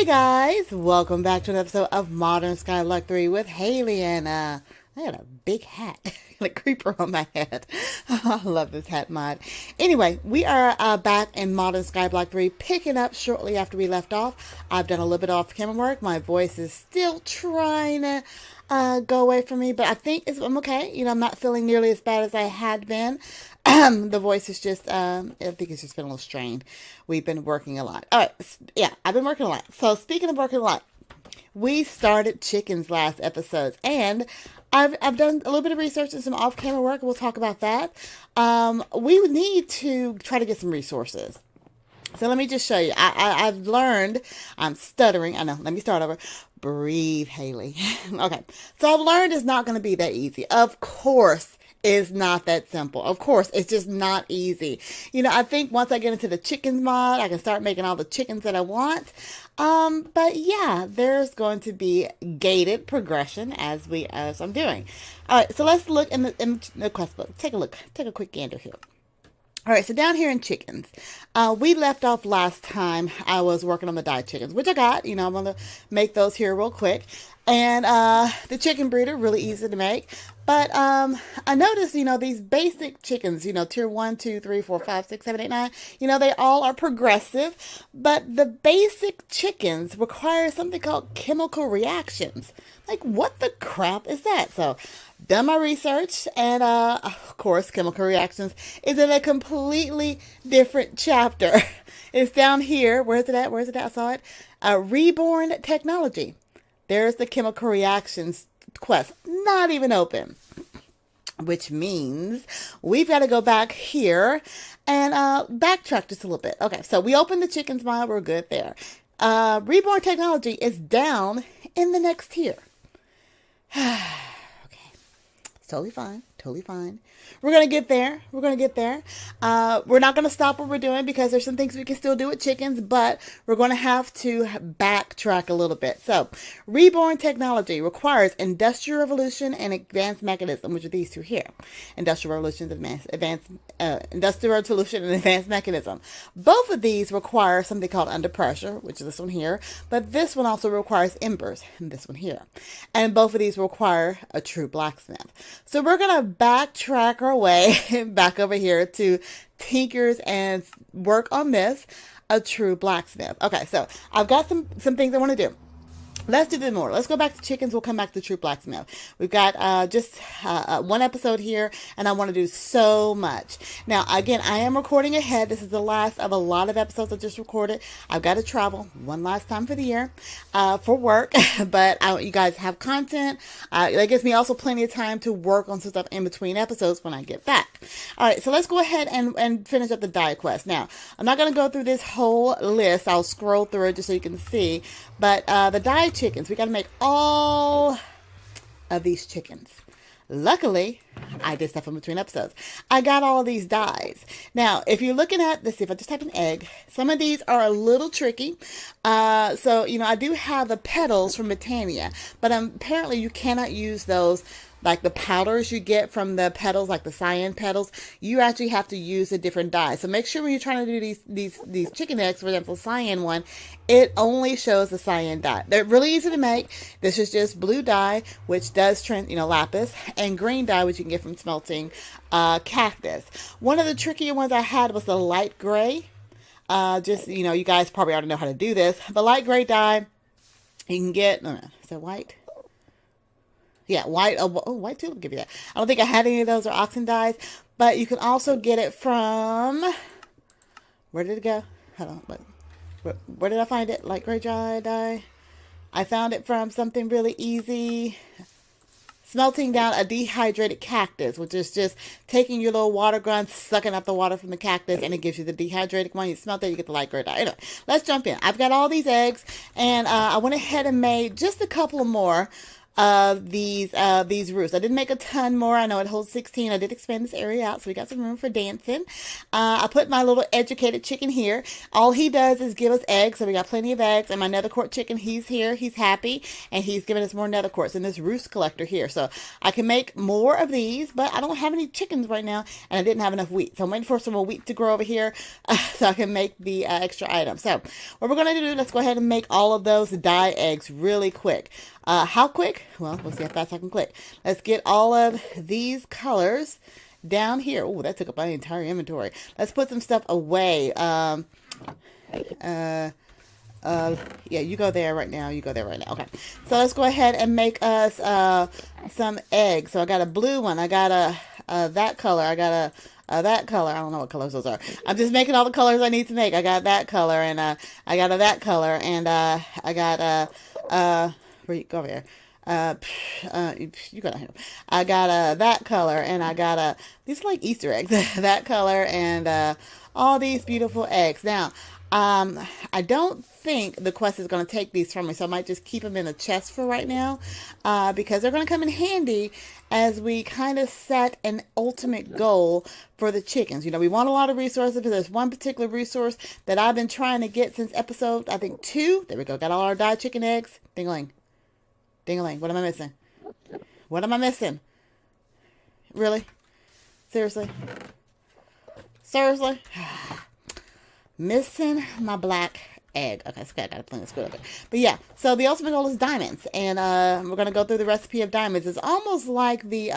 Hey guys, welcome back to an episode of Modern Skyblock 3 with Haliee, and I got a big hat, a creeper on my head. I love this hat mod. Anyway, we are back in Modern Skyblock 3, picking up shortly after we left off. I've done a little bit off camera work. My voice is still trying to go away from me, but I think I'm okay. I'm not feeling nearly as bad as I had been. The voice is just, I think it's just been a little strained. We've been working a lot. All right. Yeah, I've been working a lot. So speaking of working a lot, we started chickens last episode, and I've done a little bit of research and some off-camera work. We'll talk about that. We need to try to get some resources. So let me just show you. I've learned, I'm stuttering. I know. Let me start over. Breathe, Haliee. Okay. So I've learned it's not going to be that easy. Of course, it's not that simple. Of course, it's just not easy. I think once I get into the chickens mod, I can start making all the chickens that I want. But yeah, there's going to be gated progression as I'm doing. All right. So let's look in the quest book. Take a look. Take a quick gander here. All right, so down here in chickens, we left off last time. I was working on the dye chickens, which I got. I'm going to make those here real quick. And the chicken breeder, really easy to make. But I noticed, these basic chickens, tier 1, 2, 3, 4, 5, 6, 7, 8, 9, they all are progressive. But the basic chickens require something called chemical reactions. Like, what the crap is that? So, done my research, and of course, chemical reactions is in a completely different chapter. It's down here. Where is it at? I saw it. Reborn technology. There's the chemical reactions quest. Not even open. Which means we've got to go back here and backtrack just a little bit. Okay, so we opened the chickens mod. We're good there. Reborn technology is down in the next tier. Totally fine. We're going to get there. We're not going to stop what we're doing because there's some things we can still do with chickens, but we're going to have to backtrack a little bit. So, reborn technology requires industrial revolution and advanced mechanism, which are these two here. Industrial revolution and advanced mechanism. Both of these require something called under pressure, which is this one here, but this one also requires embers, and this one here. And both of these require a true blacksmith. So we're going to backtrack our way back over here to Tinkers and work on this, a true blacksmith. Okay, so I've got some things I want to do. Let's do this more. Let's go back to chickens. We'll come back to true blacksmith. We've got just one episode here, and I want to do so much. Now, again, I am recording ahead. This is the last of a lot of episodes I just recorded. I've got to travel one last time for the year for work, but you guys have content. That gives me also plenty of time to work on some stuff in between episodes when I get back. All right, so let's go ahead and finish up the dye quest. Now, I'm not going to go through this whole list. I'll scroll through it just so you can see. But the dye chickens, we got to make all of these chickens. Luckily, I did stuff in between episodes. I got all of these dyes. Now, if you're looking at, let's see if I just type in egg. Some of these are a little tricky. So, I do have the petals from Britannia, but apparently you cannot use those. Like the powders you get from the petals, like the cyan petals, you actually have to use a different dye. So make sure when you're trying to do these chicken eggs, for example, the cyan one, it only shows the cyan dye. They're really easy to make. This is just blue dye, which does lapis, and green dye, which you can get from smelting cactus. One of the trickier ones I had was the light gray. You guys probably already know how to do this. The light gray dye, you can get, is that white? Yeah, white. White too. I'll give you that. I don't think I had any of those or oxen dyes, but you can also get it from. Where did it go? Hold on. Where did I find it? Light gray dye. I found it from something really easy. Smelting down a dehydrated cactus, which is just taking your little water gun, sucking up the water from the cactus, and it gives you the dehydrated one. You smelt it, you get the light gray dye. Anyway, let's jump in. I've got all these eggs, and I went ahead and made just a couple of more. these roofs. I didn't make a ton more. I know it holds 16. I did expand this area out, so we got some room for dancing. I put my little educated chicken here. All he does is give us eggs, so we got plenty of eggs. And my nether quart chicken, he's here. He's happy, and he's giving us more nether quartz in this roost collector here. So I can make more of these, but I don't have any chickens right now, and I didn't have enough wheat. So I'm waiting for some more wheat to grow over here so I can make the extra items. So what we're going to do, let's go ahead and make all of those dye eggs really quick. How quick? Well, we'll see how fast I can click. Let's get all of these colors down here. Oh, that took up my entire inventory. Let's put some stuff away. Yeah, you go there right now. You go there right now. Okay. So let's go ahead and make us some eggs. So I got a blue one. I got that color. I got that color. I don't know what colors those are. I'm just making all the colors I need to make. I got that color, and I got that color, and I got go over here. You go down here. I got that color, and I got these are like Easter eggs. That color, and all these beautiful eggs. Now, I don't think the quest is going to take these from me, so I might just keep them in the chest for right now, because they're going to come in handy as we kind of set an ultimate goal for the chickens. You know, we want a lot of resources, but there's one particular resource that I've been trying to get since episode, I think, 2. There we go. Got all our dyed chicken eggs. Ding-a-ling. Ding-a-ling. What am I missing? What am I missing? Really? Seriously? Seriously? Missing my black egg. Okay, so I gotta clean this good up. But yeah, so the ultimate goal is diamonds, and we're gonna go through the recipe of diamonds. It's almost like the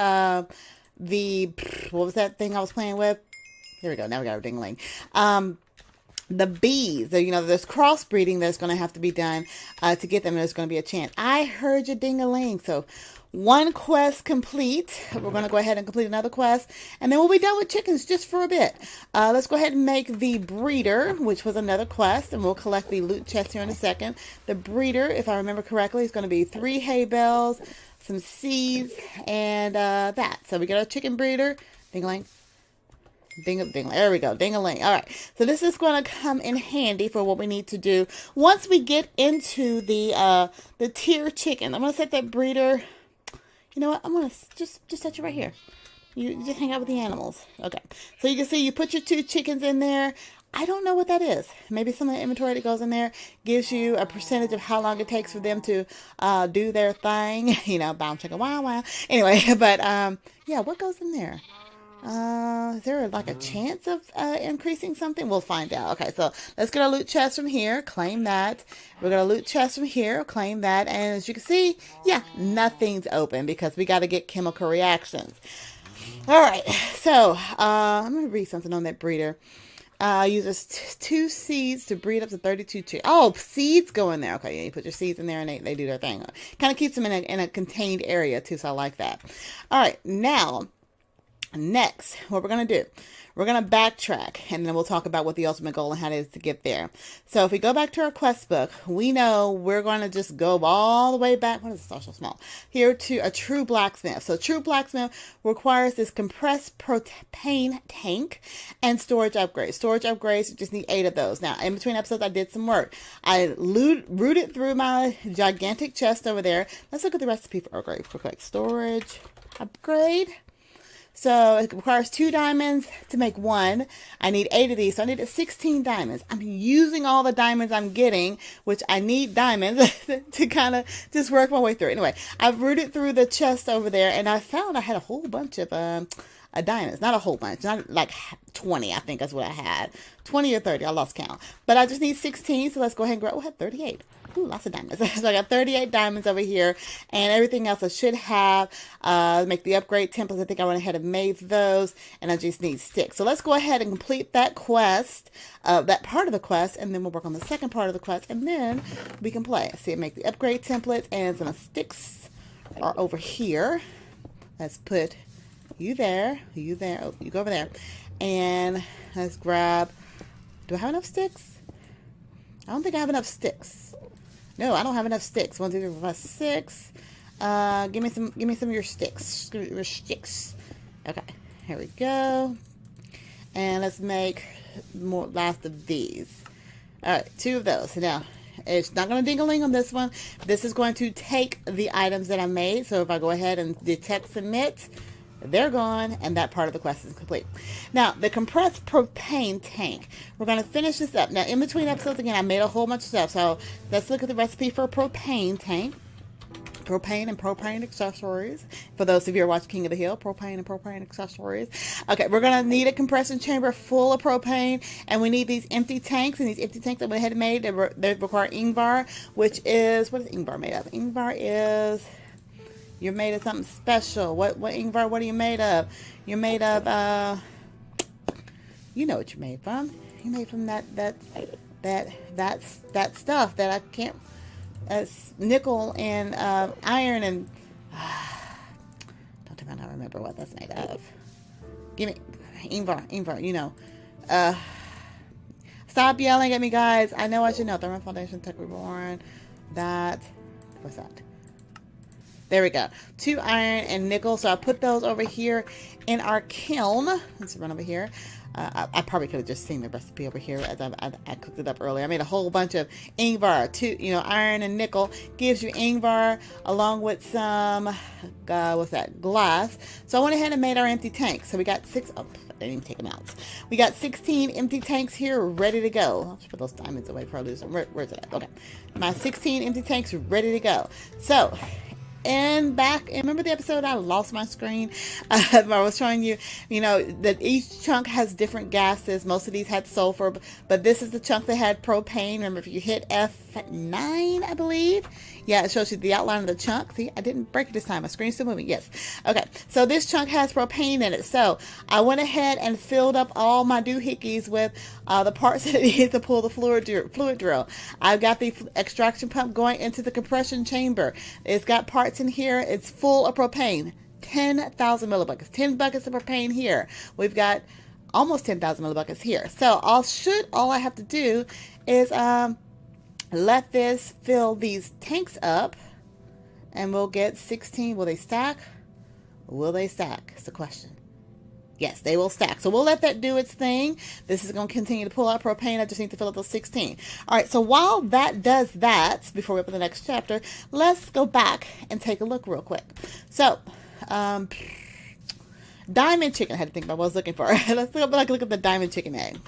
what was that thing I was playing with? Here we go. Now we got our ding-a-ling. The bees, you know, there's crossbreeding that's going to have to be done to get them, and there's going to be a chance. I heard you ding-a-ling. So one quest complete. We're going to go ahead and complete another quest, and then we'll be done with chickens just for a bit. Let's go ahead and make the breeder, which was another quest, and we'll collect the loot chest here in a second. The breeder, if I remember correctly, is going to be 3 hay bales, some seeds, and that. So we got our chicken breeder. Ding-a-ling. Ding-a-ding. There we go. Ding-a-ling. All right. So this is going to come in handy for what we need to do once we get into the tier chicken. I'm going to set that breeder. You know what? I'm going to just set you right here. You just hang out with the animals. Okay. So you can see you put your 2 chickens in there. I don't know what that is. Maybe some of the inventory that goes in there gives you a percentage of how long it takes for them to do their thing. You know, bound chicken, wow, wow. Anyway, but yeah, what goes in there? Is there like a chance of increasing something? We'll find out. Okay, so let's get our loot chest from here. Claim that. We're going to loot chest from here. Claim that. And as you can see, yeah, nothing's open because we got to get chemical reactions. All right, so I'm going to read something on that breeder. Uses 2 seeds to breed up to 32 chickens. Oh, seeds go in there. Okay, yeah, you put your seeds in there and they do their thing. Kind of keeps them in a contained area too, so I like that. All right, now... Next, what we're going to do, we're going to backtrack, and then we'll talk about what the ultimate goal and how it is to get there. So if we go back to our quest book, we know we're going to just go all the way back. What is this so small? Here to a true blacksmith. So true blacksmith requires this compressed propane tank and storage upgrades. Storage upgrades, you just need 8 of those. Now, in between episodes, I did some work. I rooted through my gigantic chest over there. Let's look at the recipe for upgrade real quick. Storage upgrade. So it requires 2 diamonds to make 1. I need 8 of these, so I needed 16 diamonds. I'm using all the diamonds I'm getting, which I need diamonds to kind of just work my way through. Anyway, I've rooted through the chest over there, and I found I had a whole bunch of diamonds. Not a whole bunch, not like 20, I think that's what I had. 20 or 30, I lost count. But I just need 16, so let's go ahead and grab. Oh, I had 38. Ooh, lots of diamonds. So I got 38 diamonds over here, and everything else I should have. Make the upgrade templates. I think I went ahead and made those, and I just need sticks. So let's go ahead and complete that quest, that part of the quest, and then we'll work on the second part of the quest, and then we can play. See, make the upgrade templates, and some sticks are over here. Let's put you there, you there. Oh, you go over there, and let's grab. Do I have enough sticks? I don't think I have enough sticks. No, I don't have enough sticks. 1, 2, 3, 4, 5, 6. Give me some of your sticks. Your sticks. Okay, here we go. And let's make more last of these. All right, 2 of those. Now, It's not going to ding-a-ling on this one. This is going to take the items that I made. So if I go ahead and detect submit, they're gone, and that part of the quest is complete. Now, the compressed propane tank. We're going to finish this up. Now, in between episodes, again, I made a whole bunch of stuff. So let's look at the recipe for a propane tank. Propane and propane accessories. For those of you who watch King of the Hill, propane and propane accessories. Okay, we're going to need a compression chamber full of propane, and we need these empty tanks, and these empty tanks that we had made, they require Ingvar, which is, what is Ingvar made of? Ingvar is, you're made of something special. What Ingvar, what are you made of? You're made of, you know what you're made from. You're made from that stuff that I can't, nickel and iron and don't tell me I don't remember what that's made of. Give me Ingvar, you know. Stop yelling at me, guys. I know I should know. Thermal Foundation, Tech Reborn. What's that? There we go. 2 iron and nickel. So I put those over here in our kiln. Let's run over here. I probably could have just seen the recipe over here as I cooked it up earlier. I made a whole bunch of Ingvar, iron and nickel gives you Ingvar along with some, glass. So I went ahead and made our empty tank. So we got 6, I didn't even take them out. We got 16 empty tanks here ready to go. I'll just put those diamonds away before I lose them. Where's it at? Okay. My 16 empty tanks ready to go. So, and remember the episode I lost my screen? I was showing you, that each chunk has different gases. Most of these had sulfur, but this is the chunk that had propane. Remember, if you hit F9, I believe, yeah, it shows you the outline of the chunk. See, I didn't break it this time. My screen's still moving. Yes. Okay, so this chunk has propane in it. So I went ahead and filled up all my doohickeys with the parts that it needs to pull the fluid drill. I've got the extraction pump going into the compression chamber. It's got parts in here. It's full of propane. 10,000 millibuckets. 10 buckets of propane here. We've got almost 10,000 millibuckets here. So all I have to do is let this fill these tanks up, and we'll get 16. Will they stack? Will they stack? It's the question. Yes, they will stack. So we'll let that do its thing. This is going to continue to pull out propane. I just need to fill up those 16. All right, so while that does that, before we open the next chapter, let's go back and take a look real quick. So, diamond chicken. I had to think about what I was looking for. Let's go back and look at the diamond chicken egg.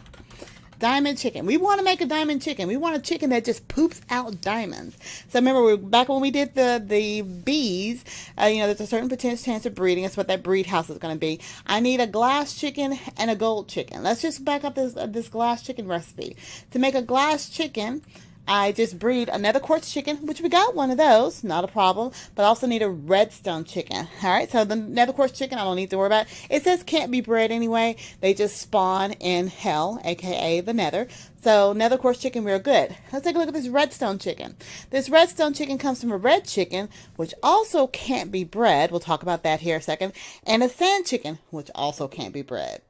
Diamond chicken. We want to make a diamond chicken. We want a chicken that just poops out diamonds. So remember, back when we did the bees, there's a certain potential chance of breeding. That's what that breed house is going to be. I need a glass chicken and a gold chicken. Let's just back up this glass chicken recipe. To make a glass chicken, I just breed a nether quartz chicken, which we got one of those, not a problem, but I also need a redstone chicken. All right, so the nether quartz chicken, I don't need to worry about. It says can't be bred anyway. They just spawn in hell, aka the nether. So nether quartz chicken, we're good. Let's take a look at this redstone chicken. This redstone chicken comes from a red chicken, which also can't be bred. We'll talk about that here in a second. And a sand chicken, which also can't be bred.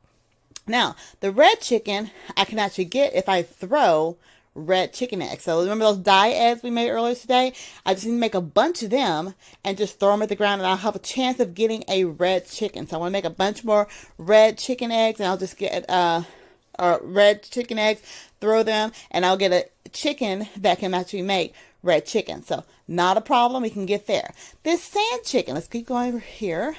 Now, the red chicken I can actually get if I throw red chicken eggs. So remember those dye eggs we made earlier today? I just need to make a bunch of them and just throw them at the ground, and I'll have a chance of getting a red chicken. So I want to make a bunch more red chicken eggs, and I'll just get red chicken eggs, throw them, and I'll get a chicken that can actually make red chicken. So not a problem. We can get there. This sand chicken, let's keep going over here.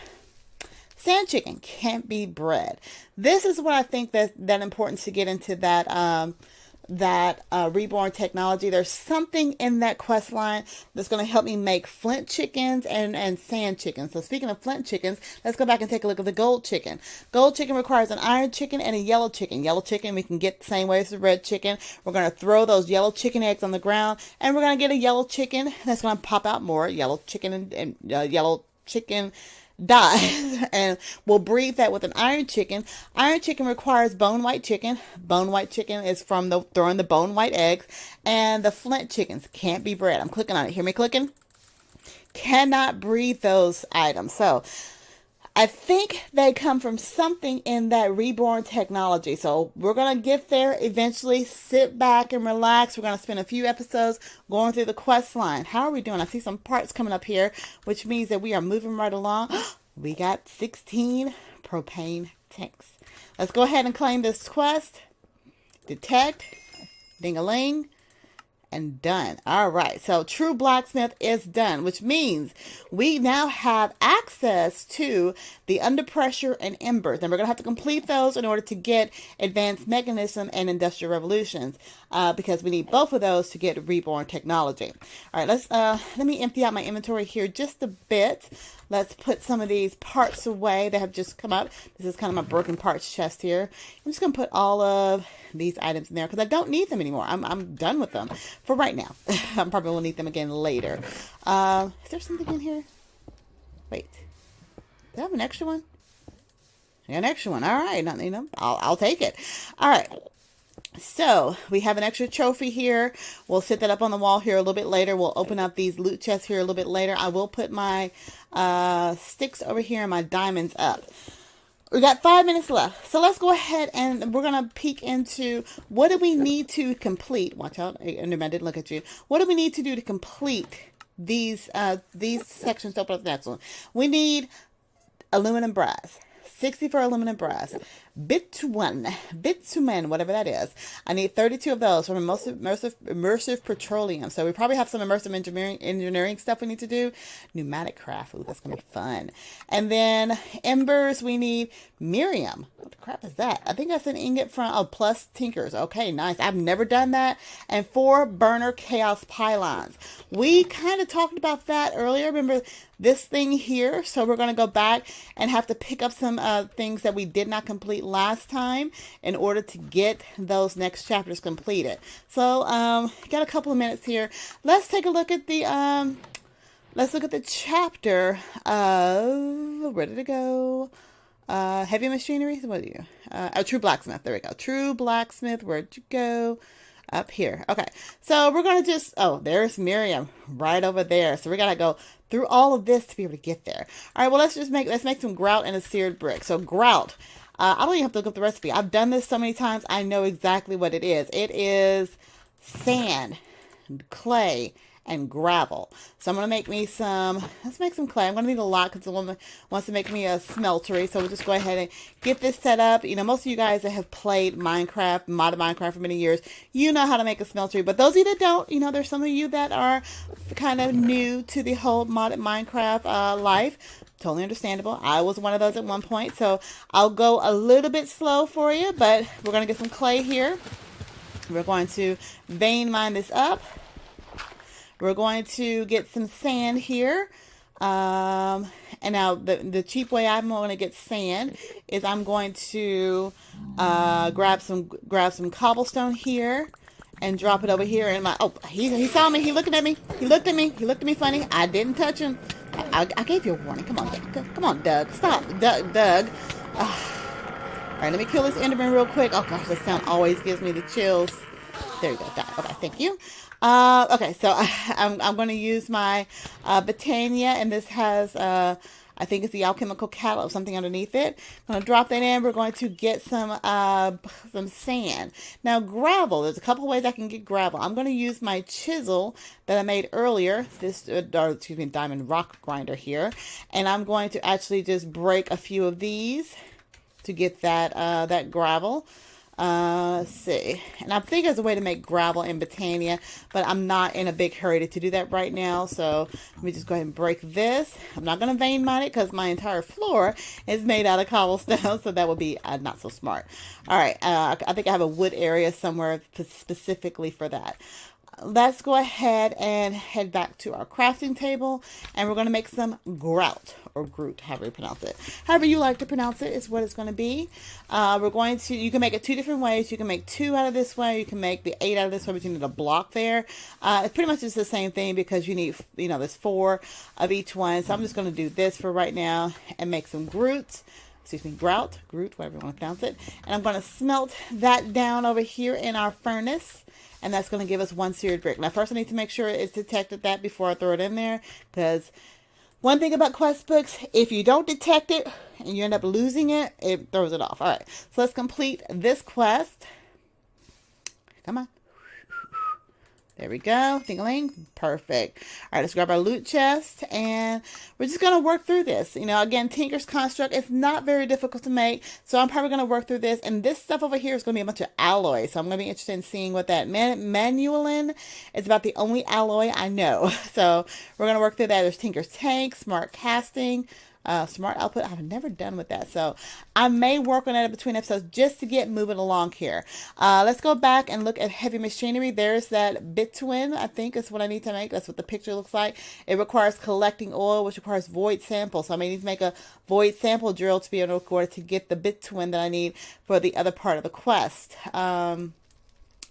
Sand chicken can't be bred. This is what I think that important to get into that reborn technology. There's something in that quest line that's going to help me make flint chickens and sand chickens. So speaking of flint chickens, let's go back and take a look at the gold chicken. Gold chicken requires an iron chicken and a yellow chicken. Yellow chicken we can get the same way as the red chicken. We're going to throw those yellow chicken eggs on the ground, and we're going to get a yellow chicken that's going to pop out more yellow chicken and yellow chicken dies, and we'll breed that with an iron chicken. Iron chicken requires bone white chicken. Bone white chicken is from throwing the bone white eggs, and the flint chickens can't be bred. I'm clicking on it. Hear me clicking? Cannot breed those items. So I think they come from something in that reborn technology. So we're going to get there eventually. Sit back and relax. We're going to spend a few episodes going through the quest line. How are we doing? I see some parts coming up here, which means that we are moving right along. We got 16 propane tanks. Let's go ahead and claim this quest. Detect. Ding-a-ling. and done. All right, so True Blacksmith is done, which means we now have access to the Under Pressure and Embers, and we're gonna have to complete those in order to get Advanced Mechanism and Industrial Revolutions, because we need both of those to get Reborn Technology. All right, let me empty out my inventory here just a bit. Let's put some of these parts away that have just come out. This is kind of my broken parts chest here. I'm just going to put all of these items in there because I don't need them anymore. I'm done with them for right now. I probably will need them again later. Is there something in here? Wait. Do I have an extra one? Yeah, an extra one. All right. Not, I'll take it. All right. So we have an extra trophy here. We'll set that up on the wall here a little bit later. We'll open up these loot chests here a little bit later. I will put my sticks over here and my diamonds up. We got 5 minutes left. So let's go ahead and we're going to peek into what do we need to complete. Watch out. Enderman didn't look at you. What do we need to do to complete these sections to open up the next one? We need aluminum brass. 60 for aluminum brass. Bitumen, whatever that is. I need 32 of those from immersive petroleum. So we probably have some immersive engineering stuff we need to do. Pneumatic craft. Ooh, that's going to be fun. And then embers, we need Miriam. What the crap is that? I think that's an ingot from, plus tinkers. Okay, nice. I've never done that. And 4 burner chaos pylons. We kind of talked about that earlier. Remember this thing here? So we're going to go back and have to pick up some things that we did not complete last time in order to get those next chapters completed. So got a couple of minutes here. Let's take a look at the chapter of, where did it go? Heavy machinery. What are you? True Blacksmith. There we go. True Blacksmith. Where'd you go? Up here. Okay. So we're going to just, there's Miriam right over there. So we got to go through all of this to be able to get there. All right. Well, let's make some grout and a seared brick. So grout, I don't even have to look up the recipe. I've done this so many times. I know exactly what it is. It is sand, clay, and gravel. So I'm going to make me let's make some clay. I'm going to need a lot because the woman wants to make me a smeltery. So we'll just go ahead and get this set up. You know, most of you guys that have played Minecraft, modded Minecraft for many years, you know how to make a smeltery. But those of you that don't, you know, there's some of you that are kind of new to the whole modded Minecraft life. Totally understandable. I was one of those at one point. So I'll go a little bit slow for you, but we're going to get some clay here. We're going to vein mine this up. We're going to get some sand here. And now the cheap way I'm going to get sand is I'm going to grab some cobblestone here and drop it over here. And he saw me. He looking at me. He looked at me. He looked at me funny. I didn't touch him. I gave you a warning. Come on, Doug. Come on, Doug. Stop, Doug. All right, let me kill this Enderman real quick. Oh gosh, this sound always gives me the chills. There you go. Okay, thank you. Okay, so I'm going to use my Botania, and this has, I think it's the alchemical catalyst, something underneath it. I'm going to drop that in. We're going to get some sand. Now, gravel, there's a couple ways I can get gravel. I'm going to use my chisel that I made earlier, diamond rock grinder here, and I'm going to actually just break a few of these to get that gravel. Let's see. And I think there's a way to make gravel in Botania, but I'm not in a big hurry to do that right now. So let me just go ahead and break this. I'm not going to vein mine it because my entire floor is made out of cobblestone. So that would be not so smart. All right. I think I have a wood area somewhere specifically for that. Let's go ahead and head back to our crafting table, and we're going to make some grout, or groot, however you pronounce it. However you like to pronounce it is what it's going to be. You can make it 2 different ways. You can make 2 out of this way. You can make the 8 out of this way, but you need a block there. It's pretty much just the same thing because you need, there's 4 of each one. So I'm just going to do this for right now and make some grout, whatever you want to pronounce it. And I'm going to smelt that down over here in our furnace. And that's going to give us 1 seared brick. Now, first I need to make sure it's detected that before I throw it in there. Because one thing about quest books, if you don't detect it and you end up losing it, it throws it off. All right. So let's complete this quest. Come on. There we go. Ding-a-ling. Perfect. All right, let's grab our loot chest, and we're just going to work through this. You know, again, Tinker's Construct is not very difficult to make, so I'm probably going to work through this. And this stuff over here is going to be a bunch of alloy, so I'm going to be interested in seeing what that Manualin is about the only alloy I know. So we're going to work through that. There's Tinker's Tank, Smart Casting, Smart Output. I've never done with that, so I may work on that in between episodes just to get moving along here. Let's go back and look at heavy machinery. There's that bit twin, I think is what I need to make. That's what the picture looks like. It requires collecting oil, which requires void sample, so I may need to make a void sample drill to be able to get the bit twin that I need for the other part of the quest. I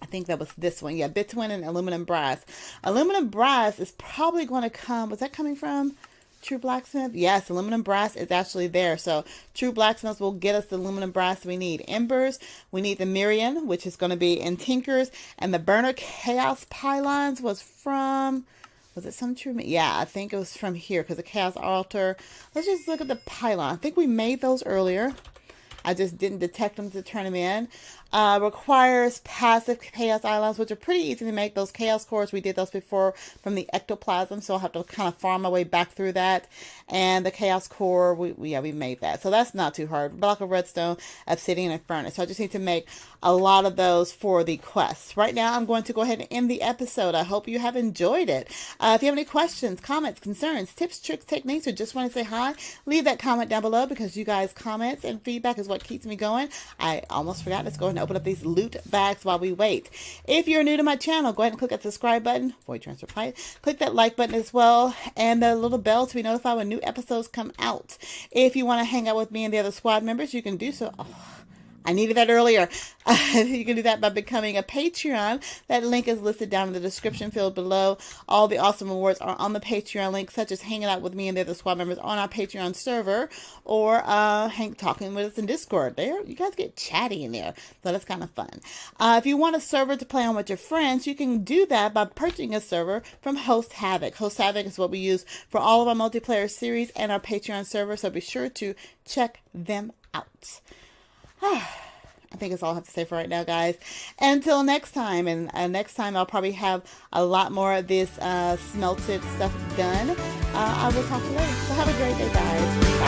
think that was this one. Yeah, bit twin and aluminum brass. Aluminum brass is probably going to come, was that coming from True Blacksmith? Yes, aluminum brass is actually there. So True Blacksmith will get us the aluminum brass we need. Embers, we need the Miriam, which is going to be in Tinker's. And the Burner Chaos Pylons was from, was it some True? Yeah, I think it was from here because the Chaos Altar. Let's just look at the pylon. I think we made those earlier. I just didn't detect them to turn them in. Requires passive chaos islands, which are pretty easy to make. Those chaos cores, we did those before from the ectoplasm, so I'll have to kind of farm my way back through that. And the chaos core, we made that, so that's not too hard. Block of redstone, obsidian, and furnace. So I just need to make a lot of those for the quest. Right now, I'm going to go ahead and end the episode. I hope you have enjoyed it. If you have any questions, comments, concerns, tips, tricks, techniques, or just want to say hi, leave that comment down below, because you guys' comments and feedback is what keeps me going. I almost forgot. Let's go ahead and open up these loot bags while we wait. If you're new to my channel, go ahead and click that subscribe button, void transfer pipe. Click that like button as well, and the little bell to be notified when new episodes come out. If you want to hang out with me and the other squad members, you can do so. Oh, I needed that earlier. You can do that by becoming a Patreon. That link is listed down in the description field below. All the awesome rewards are on the Patreon link, such as hanging out with me and the other squad members on our Patreon server, or talking with us in Discord. There, you guys get chatty in there, so that's kind of fun. If you want a server to play on with your friends, you can do that by purchasing a server from Host Havoc. Host Havoc is what we use for all of our multiplayer series and our Patreon server, so be sure to check them out. I think that's all I have to say for right now, guys. Until next time, and next time I'll probably have a lot more of this smelted stuff done. I will talk to you later. So have a great day, guys. Bye.